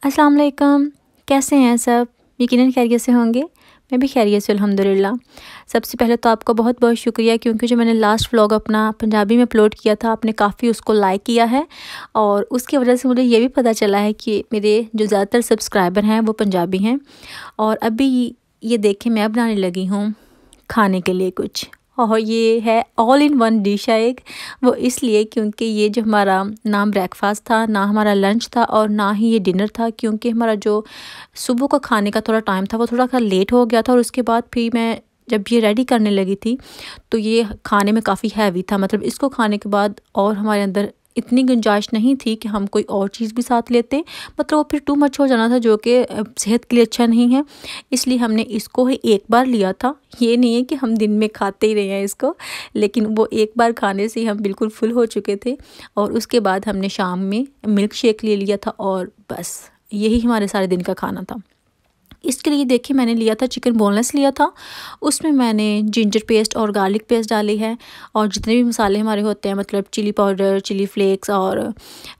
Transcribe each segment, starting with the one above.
अस्सलाम वालेकुम। कैसे हैं सब? यकीनन खैरियत से होंगे। मैं भी खैरियत से अल्हम्दुलिल्लाह। सबसे पहले तो आपका बहुत बहुत शुक्रिया, क्योंकि जो मैंने लास्ट व्लॉग अपना पंजाबी में अपलोड किया था, आपने काफ़ी उसको लाइक किया है और उसकी वजह से मुझे ये भी पता चला है कि मेरे जो ज़्यादातर सब्सक्राइबर हैं वो पंजाबी हैं। और अभी ये देखें, मैं बनाने लगी हूँ खाने के लिए कुछ, और ये है ऑल इन वन डिश है एक। वो इसलिए क्योंकि ये जो हमारा ना ब्रेकफास्ट था, ना हमारा लंच था और ना ही ये डिनर था, क्योंकि हमारा जो सुबह का खाने का थोड़ा टाइम था वो थोड़ा सा लेट हो गया था। और उसके बाद फिर मैं जब ये रेडी करने लगी थी तो ये खाने में काफ़ी हैवी था। मतलब इसको खाने के बाद और हमारे अंदर इतनी गुंजाइश नहीं थी कि हम कोई और चीज़ भी साथ लेते, मतलब वो फिर टू मच हो जाना था, जो कि सेहत के लिए अच्छा नहीं है। इसलिए हमने इसको ही एक बार लिया था। ये नहीं है कि हम दिन में खाते ही रहे हैं इसको, लेकिन वो एक बार खाने से ही हम बिल्कुल फुल हो चुके थे। और उसके बाद हमने शाम में मिल्क शेक ले लिया था और बस यही हमारे सारे दिन का खाना था। इसके लिए देखिए, मैंने लिया था चिकन बोनलेस लिया था। उसमें मैंने जिंजर पेस्ट और गार्लिक पेस्ट डाली है, और जितने भी मसाले हमारे होते हैं, मतलब चिली पाउडर, चिली फ्लेक्स और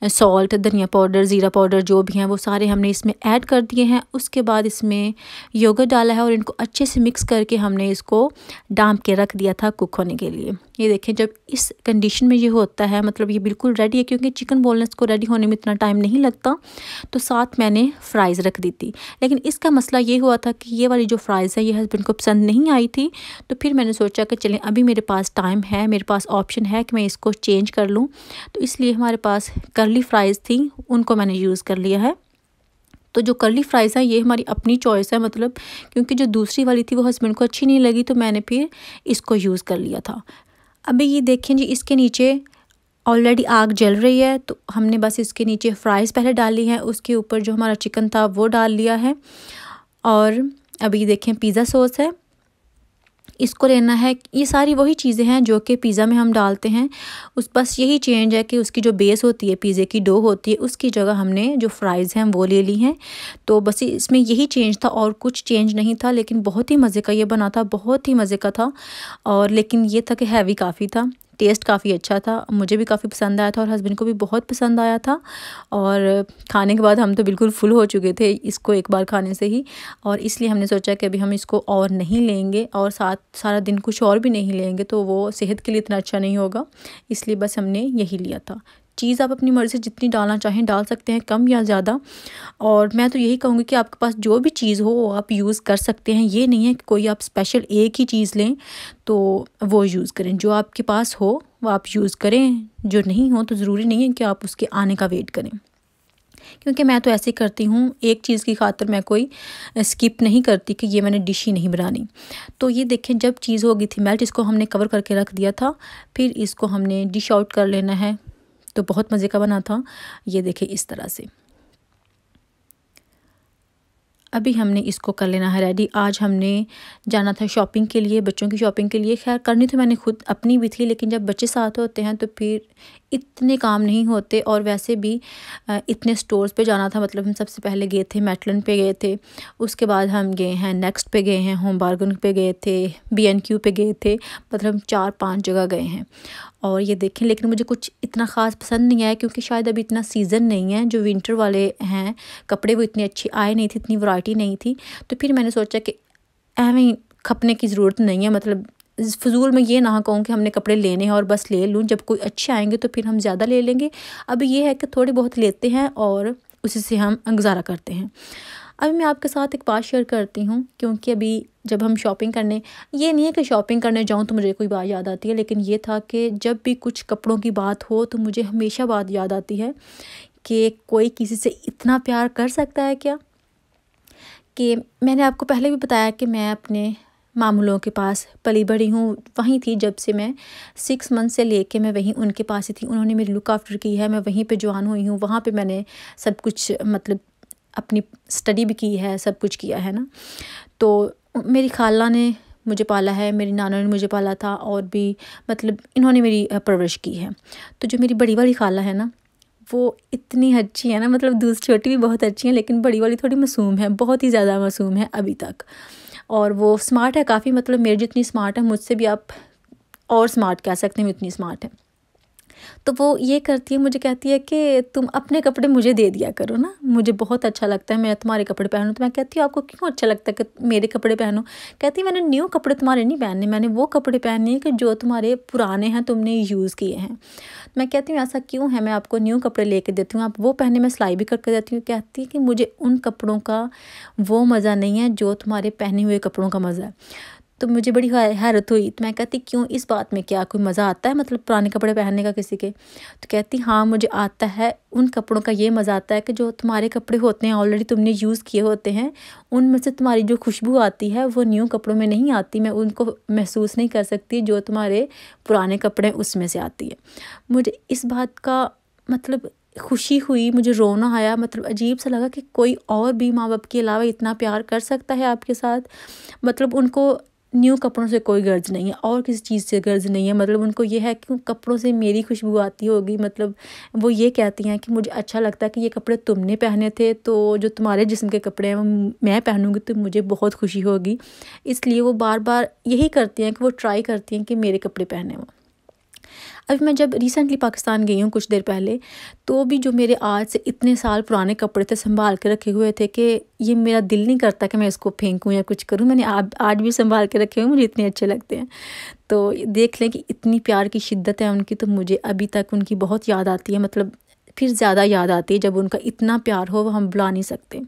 सॉल्ट, धनिया पाउडर, ज़ीरा पाउडर, जो भी हैं वो सारे हमने इसमें ऐड कर दिए हैं। उसके बाद इसमें योगर्ट डाला है और इनको अच्छे से मिक्स करके हमने इसको डांप के रख दिया था कुक होने के लिए। ये देखें, जब इस कंडीशन में ये होता है, मतलब ये बिल्कुल रेडी है, क्योंकि चिकन बोनलेस को रेडी होने में इतना टाइम नहीं लगता। तो साथ मैंने फ़्राइज़ रख दी थी, लेकिन इसका मसला ये हुआ था कि ये वाली जो फ़्राइज़ है ये हस्बैंड को पसंद नहीं आई थी। तो फिर मैंने सोचा कि चलें, अभी मेरे पास टाइम है, मेरे पास ऑप्शन है कि मैं इसको चेंज कर लूँ। तो इसलिए हमारे पास कर्ली फ़्राइज़ थी, उनको मैंने यूज़ कर लिया है। तो जो कर्ली फ़्राइज़ है ये हमारी अपनी चॉइस है, मतलब क्योंकि जो दूसरी वाली थी वो हस्बैंड को अच्छी नहीं लगी, तो मैंने फिर इसको यूज़ कर लिया था। अभी ये देखें जी, इसके नीचे ऑलरेडी आग जल रही है, तो हमने बस इसके नीचे फ़्राइज़ पहले डाली है, उसके ऊपर जो हमारा चिकन था वो डाल लिया है। और अभी देखें, पिज़्ज़ा सॉस है, इसको लेना है। ये सारी वही चीज़ें हैं जो कि पिज़्ज़ा में हम डालते हैं। उस बस यही चेंज है कि उसकी जो बेस होती है, पिज़्ज़े की डो होती है, उसकी जगह हमने जो फ़्राइज़ हैं वो ले ली हैं। तो बस इसमें यही चेंज था और कुछ चेंज नहीं था, लेकिन बहुत ही मज़े का ये बना था, बहुत ही मज़े का था। और लेकिन ये था कि हैवी काफ़ी था, टेस्ट काफ़ी अच्छा था, मुझे भी काफ़ी पसंद आया था और हस्बैंड को भी बहुत पसंद आया था। और खाने के बाद हम तो बिल्कुल फुल हो चुके थे इसको एक बार खाने से ही। और इसलिए हमने सोचा कि अभी हम इसको और नहीं लेंगे और साथ सारा दिन कुछ और भी नहीं लेंगे, तो वो सेहत के लिए इतना अच्छा नहीं होगा। इसलिए बस हमने यही लिया था। चीज़ आप अपनी मर्ज़ी से जितनी डालना चाहें डाल सकते हैं, कम या ज़्यादा। और मैं तो यही कहूँगी कि आपके पास जो भी चीज़ हो वो आप यूज़ कर सकते हैं। ये नहीं है कि कोई आप स्पेशल एक ही चीज़ लें तो वो यूज़ करें। जो आपके पास हो वो आप यूज़ करें, जो नहीं हो तो ज़रूरी नहीं है कि आप उसके आने का वेट करें। क्योंकि मैं तो ऐसे करती हूँ, एक चीज़ की खातिर मैं कोई स्किप नहीं करती कि ये मैंने डिश ही नहीं बनानी। तो ये देखें, जब चीज़ हो गई थी मेल्ट, इसको हमने कवर करके रख दिया था। फिर इसको हमने डिश आउट कर लेना है। तो बहुत मज़े का बना था। ये देखें इस तरह से। अभी हमने इसको कर लेना है रेडी। आज हमने जाना था शॉपिंग के लिए, बच्चों की शॉपिंग के लिए। खैर करनी तो मैंने खुद अपनी भी थी, लेकिन जब बच्चे साथ होते हैं तो फिर इतने काम नहीं होते। और वैसे भी इतने स्टोर्स पे जाना था। मतलब हम सबसे पहले गए थे मेटलन पे गए थे, उसके बाद हम गए हैं नेक्स्ट पे गए हैं, होम बार्गन पे गए थे, B&Q पे गए थे। मतलब हम 4-5 जगह गए हैं। और ये देखें, लेकिन मुझे कुछ इतना ख़ास पसंद नहीं आया, क्योंकि शायद अभी इतना सीज़न नहीं है। जो विंटर वाले हैं कपड़े वो इतने अच्छे आए नहीं थे, इतनी वैरायटी नहीं थी। तो फिर मैंने सोचा कि एवें ही खपने की ज़रूरत नहीं है। मतलब फ़िज़ूल में ये ना कहूँ कि हमने कपड़े लेने हैं और बस ले लूँ, जब कोई अच्छे आएंगे तो फिर हम ज़्यादा ले लेंगे। अभी ये है कि थोड़े बहुत लेते हैं और उसी से हम गुज़ारा करते हैं। अभी मैं आपके साथ एक बात शेयर करती हूँ, क्योंकि अभी जब हम शॉपिंग करने, ये नहीं है कि शॉपिंग करने जाऊँ तो मुझे कोई बात याद आती है, लेकिन ये था कि जब भी कुछ कपड़ों की बात हो तो मुझे हमेशा बात याद आती है कि कोई किसी से इतना प्यार कर सकता है क्या। कि मैंने आपको पहले भी बताया कि मैं अपने मामू लोगों के पास पली बड़ी हूँ, वहीं थी जब से मैं 6 मंथ से लेके मैं वहीं उनके पास ही थी। उन्होंने मेरी लुक आफ्टर की है, मैं वहीं पे जवान हुई हूँ। वहाँ पे मैंने सब कुछ, मतलब अपनी स्टडी भी की है, सब कुछ किया है ना। तो मेरी खाला ने मुझे पाला है, मेरी नाना ने मुझे पाला था, और भी मतलब इन्होंने मेरी परवरिश की है। तो जो मेरी बड़ी वाली खाला है ना, वो इतनी अच्छी है ना, मतलब दूसरी छोटी भी बहुत अच्छी है, लेकिन बड़ी वाली थोड़ी मासूम है, बहुत ही ज़्यादा मासूम है अभी तक। और वो स्मार्ट है काफ़ी, मतलब मेरी जितनी स्मार्ट है, मुझसे भी आप और स्मार्ट कह सकते हैं, इतनी स्मार्ट है। तो वो ये करती है, मुझे कहती है कि तुम अपने कपड़े मुझे दे दिया करो ना, मुझे बहुत अच्छा लगता है मैं तुम्हारे कपड़े पहनूं। तो मैं कहती हूँ आपको क्यों अच्छा लगता है कि मेरे कपड़े पहनो? कहती है मैंने न्यू कपड़े तुम्हारे नहीं पहनने, मैंने वो कपड़े पहनने हैं कि जो तुम्हारे पुराने हैं, तुमने यूज़ किए हैं। मैं कहती हूँ ऐसा क्यों है, मैं आपको न्यू कपड़े लेके देती हूँ, आप वो पहने, मैं सिलाई भी करके देती हूँ। कहती है कि मुझे उन कपड़ों का वो मज़ा नहीं है जो तुम्हारे पहने हुए कपड़ों का मज़ा है। तो मुझे बड़ी हैरत हुई। तो मैं कहती क्यों, इस बात में क्या कोई मज़ा आता है मतलब पुराने कपड़े पहनने का किसी के? तो कहती हाँ मुझे आता है, उन कपड़ों का ये मज़ा आता है कि जो तुम्हारे कपड़े होते हैं ऑलरेडी तुमने यूज़ किए होते हैं, उनमें से तुम्हारी जो खुशबू आती है वो न्यू कपड़ों में नहीं आती, मैं उनको महसूस नहीं कर सकती जो तुम्हारे पुराने कपड़े उसमें से आती है। मुझे इस बात का मतलब खुशी हुई, मुझे रोना आया, मतलब अजीब सा लगा कि कोई और भी माँ बाप के अलावा इतना प्यार कर सकता है आपके साथ। मतलब उनको न्यू कपड़ों से कोई गर्ज नहीं है और किसी चीज़ से गर्ज नहीं है, मतलब उनको ये है कि कपड़ों से मेरी खुशबू आती होगी। मतलब वो ये कहती हैं कि मुझे अच्छा लगता है कि ये कपड़े तुमने पहने थे, तो जो तुम्हारे जिस्म के कपड़े हैं वो मैं पहनूंगी तो मुझे बहुत खुशी होगी। इसलिए वो बार बार यही करती हैं कि वो ट्राई करती हैं कि मेरे कपड़े पहने वो। अभी मैं जब रिसेंटली पाकिस्तान गई हूँ कुछ देर पहले, तो भी जो मेरे आज से इतने साल पुराने कपड़े थे संभाल के रखे हुए थे कि ये मेरा दिल नहीं करता कि मैं इसको फेंकूँ या कुछ करूँ, मैंने आज भी संभाल के रखे हुए, मुझे इतने अच्छे लगते हैं। तो देख लें कि इतनी प्यार की शिद्दत है उनकी, तो मुझे अभी तक उनकी बहुत याद आती है, मतलब फिर ज़्यादा याद आती है जब उनका इतना प्यार हो, वो हम भुला नहीं सकते।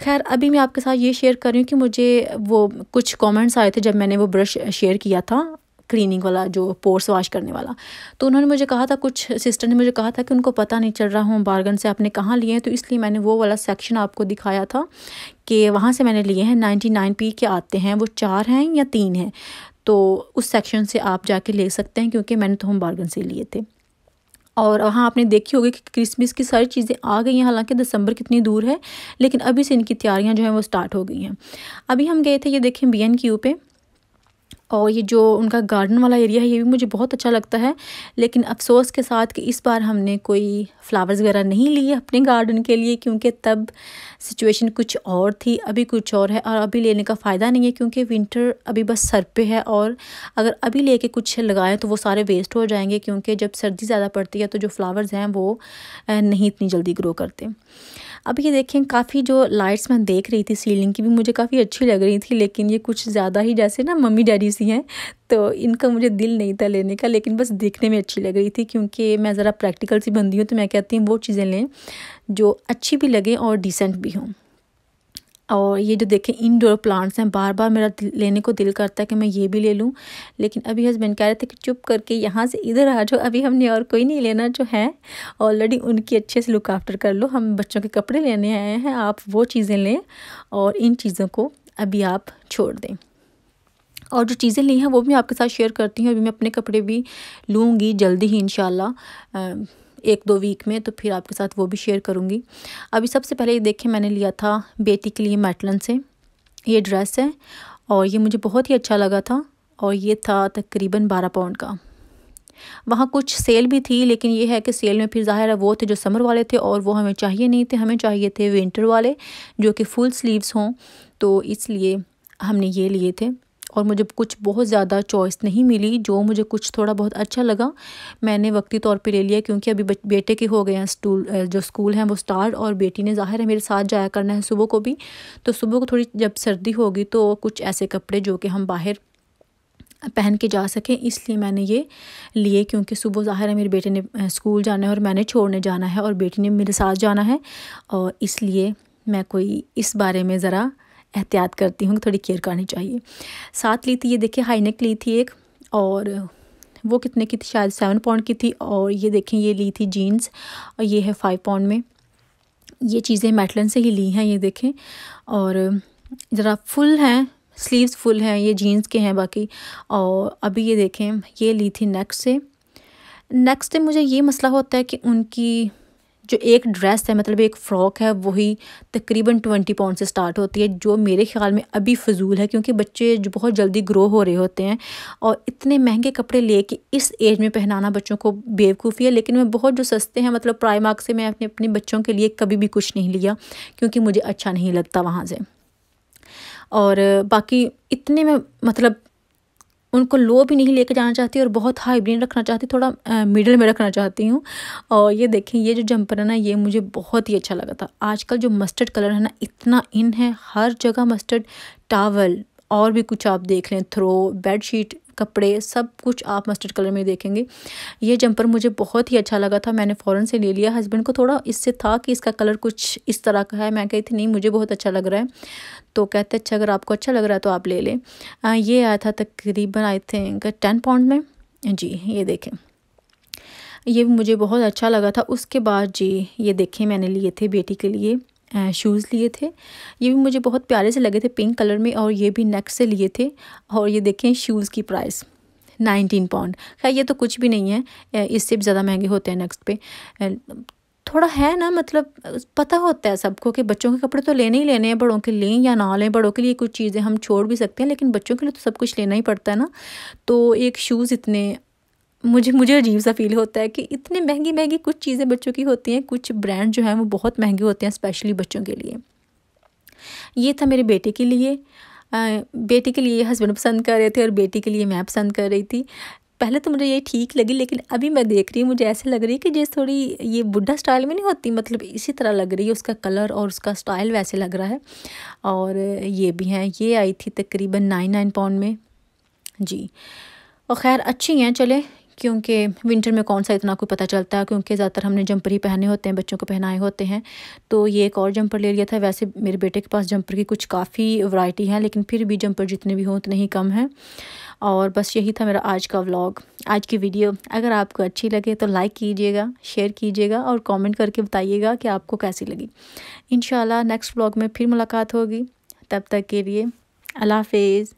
खैर अभी मैं आपके साथ ये शेयर कर रही हूँ कि मुझे वो कुछ कमेंट्स आए थे जब मैंने वो ब्रश शेयर किया था, क्लीनिंग वाला जो पोर्स वॉश करने वाला। तो उन्होंने मुझे कहा था, कुछ सिस्टर ने मुझे कहा था कि उनको पता नहीं चल रहा होम बार्गन से आपने कहाँ लिए हैं, तो इसलिए मैंने वो वाला सेक्शन आपको दिखाया था कि वहाँ से मैंने लिए हैं। 99p के आते हैं, वो 4 हैं या 3 हैं, तो उस सेक्शन से आप जाके ले सकते हैं, क्योंकि मैंने तो होम बार्गन से लिए थे। और वहाँ आपने देखी होगी कि क्रिसमस की सारी चीज़ें आ गई हैं, हालांकि दिसंबर कितनी दूर है, लेकिन अभी से इनकी तैयारियां जो हैं वो स्टार्ट हो गई हैं। अभी हम गए थे, ये देखें B&Q पे, और ये जो उनका गार्डन वाला एरिया है ये भी मुझे बहुत अच्छा लगता है। लेकिन अफसोस के साथ कि इस बार हमने कोई फ्लावर्स वगैरह नहीं लिए अपने गार्डन के लिए, क्योंकि तब सिचुएशन कुछ और थी, अभी कुछ और है, और अभी लेने का फ़ायदा नहीं है क्योंकि विंटर अभी बस सर पे है, और अगर अभी लेके कुछ लगाएं तो वो सारे वेस्ट हो जाएंगे, क्योंकि जब सर्दी ज़्यादा पड़ती है तो जो फ्लावर्स हैं वो नहीं इतनी जल्दी ग्रो करते। अब ये देखें, काफ़ी जो लाइट्स मैं देख रही थी सीलिंग की भी मुझे काफ़ी अच्छी लग रही थी, लेकिन ये कुछ ज़्यादा ही जैसे ना मम्मी डैडी सी हैं, तो इनका मुझे दिल नहीं था लेने का, लेकिन बस देखने में अच्छी लग रही थी, क्योंकि मैं ज़रा प्रैक्टिकल सी बंदी हूँ, तो मैं कहती हूँ वो चीज़ें लें जो अच्छी भी लगें और डिसेंट भी हों। और ये जो देखें इंडोर प्लांट्स हैं, बार बार मेरा लेने को दिल करता है कि मैं ये भी ले लूँ, लेकिन अभी हस्बैंड कह रहे थे कि चुप करके यहाँ से इधर आ जाओ, अभी हमने और कोई नहीं लेना, जो है ऑलरेडी उनकी अच्छे से लुक आफ्टर कर लो, हम बच्चों के कपड़े लेने आए हैं, आप वो चीज़ें लें और इन चीज़ों को अभी आप छोड़ दें। और जो चीज़ें ली हैं वो भी मैं आपके साथ शेयर करती हूँ। अभी मैं अपने कपड़े भी लूँगी जल्दी ही इंशाल्लाह, 1-2 वीक में, तो फिर आपके साथ वो भी शेयर करूँगी। अभी सबसे पहले ये देखें, मैंने लिया था बेटी के लिए मैटलन से, ये ड्रेस है और ये मुझे बहुत ही अच्छा लगा था, और ये था तकरीबन 12 पाउंड का। वहाँ कुछ सेल भी थी, लेकिन ये है कि सेल में फिर ज़ाहिर है वो थे जो समर वाले थे, और वो हमें चाहिए नहीं थे, हमें चाहिए थे विंटर वाले जो कि फुल स्लीव्स हों, तो इसलिए हमने ये लिए थे। और मुझे कुछ बहुत ज़्यादा चॉइस नहीं मिली, जो मुझे कुछ थोड़ा बहुत अच्छा लगा मैंने वक्ती तौर पे ले लिया, क्योंकि अभी बेटे के हो गए हैं जो स्कूल हैं वो स्टार्ट, और बेटी ने ज़ाहिर है मेरे साथ जाया करना है सुबह को भी, तो सुबह को थोड़ी जब सर्दी होगी तो कुछ ऐसे कपड़े जो कि हम बाहर पहन के जा सकें, इसलिए मैंने ये लिए, क्योंकि सुबह ज़ाहिर है मेरे बेटे ने स्कूल जाना है और मैंने छोड़ने जाना है और बेटी ने मेरे साथ जाना है, और इसलिए मैं कोई इस बारे में ज़रा एहतियात करती हूँ, थोड़ी केयर करनी चाहिए। साथ ली थी, ये देखिए हाई नेक ली थी एक, और वो कितने की थी, शायद 7 पाउंड की थी। और ये देखें, ये ली थी जीन्स, और ये है 5 पाउंड में। ये चीज़ें मैटलन से ही ली हैं, ये देखें, और ज़रा फुल हैं, स्लीव्स फुल हैं, ये जीन्स के हैं बाकी। और अभी ये देखें, ये ली थी नेक्स्ट से मुझे ये मसला होता है कि उनकी जो एक ड्रेस है, मतलब एक फ़्रॉक है, वही तकरीबन 20 पाउंड से स्टार्ट होती है, जो मेरे ख़्याल में अभी फ़जूल है, क्योंकि बच्चे जो बहुत जल्दी ग्रो हो रहे होते हैं, और इतने महंगे कपड़े लेके इस एज में पहनाना बच्चों को बेवकूफ़ी है। लेकिन मैं बहुत जो सस्ते हैं, मतलब प्राइमार्क से मैं अपने बच्चों के लिए कभी भी कुछ नहीं लिया, क्योंकि मुझे अच्छा नहीं लगता वहाँ से। और बाकी इतने में मतलब उनको लो भी नहीं लेके जाना चाहती और बहुत हाई भी नहीं रखना चाहती, थोड़ा मिडिल में रखना चाहती हूँ। और ये देखें, ये जो जंपर है ना, ये मुझे बहुत ही अच्छा लगा था। आजकल जो मस्टर्ड कलर है ना, इतना इन है, हर जगह मस्टर्ड। टावल और भी कुछ आप देख लें, थ्रो, बेडशीट, कपड़े, सब कुछ आप मस्टर्ड कलर में देखेंगे। ये जंपर मुझे बहुत ही अच्छा लगा था, मैंने फ़ौरन से ले लिया। हस्बैंड को थोड़ा इससे था कि इसका कलर कुछ इस तरह का है, मैं कही थी नहीं मुझे बहुत अच्छा लग रहा है, तो कहते अच्छा अगर आपको अच्छा लग रहा है तो आप ले लें। ये आया था तकरीबन आई थिंक 10 पाउंड में जी। ये देखें, ये मुझे बहुत अच्छा लगा था। उसके बाद जी ये देखें, मैंने लिए थे बेटी के लिए शूज़ लिए थे, ये भी मुझे बहुत प्यारे से लगे थे पिंक कलर में, और ये भी नेक से लिए थे। और ये देखें शूज़ की प्राइस 19 पाउंड। खैर ये तो कुछ भी नहीं है, इससे भी ज़्यादा महंगे होते हैं नेक्स्ट पे। थोड़ा है ना, मतलब पता होता है सबको कि बच्चों के कपड़े तो लेने ही लेने हैं, बड़ों के लें या ना लें। बड़ों के लिए कुछ चीज़ें हम छोड़ भी सकते हैं, लेकिन बच्चों के लिए तो सब कुछ लेना ही पड़ता है ना। तो एक शूज़ इतने, मुझे अजीब सा फील होता है कि इतने महंगी महंगी कुछ चीज़ें बच्चों की होती हैं, कुछ ब्रांड जो हैं वो बहुत महंगे होते हैं स्पेशली बच्चों के लिए। ये था मेरे बेटे के लिए। बेटे के लिए हस्बैंड पसंद कर रहे थे और बेटी के लिए मैं पसंद कर रही थी। पहले तो मुझे ये ठीक लगी, लेकिन अभी मैं देख रही हूँ मुझे ऐसे लग रही है कि जैसे थोड़ी ये बुड्ढा स्टाइल में नहीं होती, मतलब इसी तरह लग रही है, उसका कलर और उसका स्टाइल वैसे लग रहा है। और ये भी हैं, ये आई थी तकरीबन 9 पाउंड में जी। और ख़ैर अच्छी हैं चले, क्योंकि विंटर में कौन सा इतना कोई पता चलता है, क्योंकि ज़्यादातर हमने जंपर ही पहने होते हैं, बच्चों को पहनाए होते हैं। तो ये एक और जंपर ले लिया था। वैसे मेरे बेटे के पास जंपर की कुछ काफ़ी वैरायटी है, लेकिन फिर भी जंपर जितने भी हों उतने ही कम हैं। और बस यही था मेरा आज का व्लॉग, आज की वीडियो। अगर आपको अच्छी लगे तो लाइक कीजिएगा, शेयर कीजिएगा और कमेंट करके बताइएगा कि आपको कैसी लगी। इंशाल्लाह नेक्स्ट व्लॉग में फिर मुलाकात होगी, तब तक के लिए अल्लाह हाफिज़।